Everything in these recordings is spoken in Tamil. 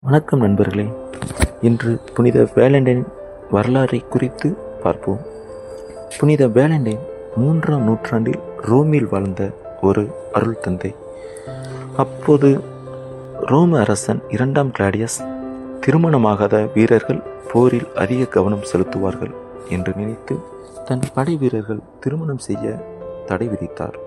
வணக்கம் நண்பர்களே. இன்று புனித வேலண்டைன் வரலாறை குறித்து பார்ப்போம். புனித வேலண்டைன் 3ஆம் நூற்றாண்டில் ரோமில் வாழ்ந்த ஒரு அருள் தந்தை. அப்போது ரோம அரசன் 2ஆம் கிளாடியஸ் திருமணமாகாத வீரர்கள் போரில் அதிக கவனம் செலுத்துவார்கள் என்று நினைத்து தன் படை வீரர்கள் திருமணம் செய்ய தடை விதித்தார்.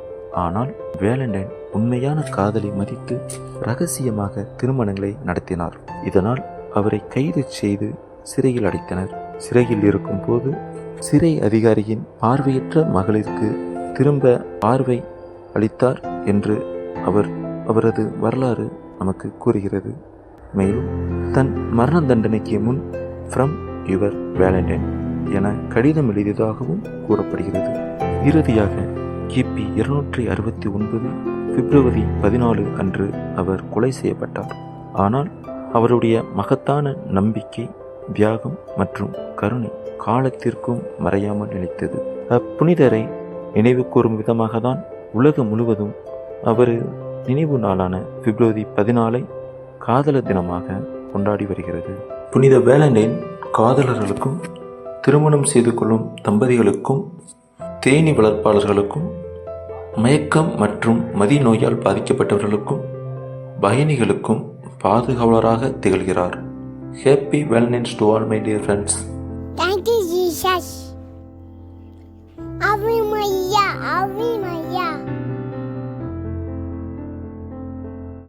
ஆனால் வேலண்டைன் உண்மையான காதலை மதித்து இரகசியமாக திருமணங்களை நடத்தினார். இதனால் அவரை கைது செய்து சிறையில் அடைத்தனர். சிறையில் இருக்கும் போது சிறை அதிகாரியின் பார்வையற்ற மகளிருக்கு திரும்ப பார்வை அளித்தார் என்று அவரது வரலாறு நமக்கு கூறுகிறது. மேலும் தன் மரண தண்டனைக்கு முன் ஃப்ரம் யுவர் வேலண்டைன் என கடிதம் எழுதியதாகவும் கூறப்படுகிறது. இறுதியாக கிபி 269 பிப்ரவரி 14 அன்று அவர் கொலை செய்யப்பட்டார். ஆனால் அவருடைய மகத்தான நம்பிக்கை, தியாகம் மற்றும் கருணை காலத்திற்கும் மறையாமல் நிலைத்தது. அப்புனிதரை நினைவு கூறும் விதமாக தான் உலகம் முழுவதும் அவர் நினைவு நாளான பிப்ரவரி 14 காதலர் தினமாக கொண்டாடி வருகிறது. புனித வேலண்டைன் காதலர்களுக்கும், திருமணம் செய்து கொள்ளும் தம்பதிகளுக்கும், தேனீ வளர்ப்பாளர்களுக்கும், மயக்கம் மற்றும் மதி நோயால் பாதிக்கப்பட்டவர்களுக்கும், பயணிகளுக்கும் பாதுகாவலராக திகழ்கிறார். Happy Valentine's to all my dear friends. Thank you, Jesus. Ave Maria, Ave Maria.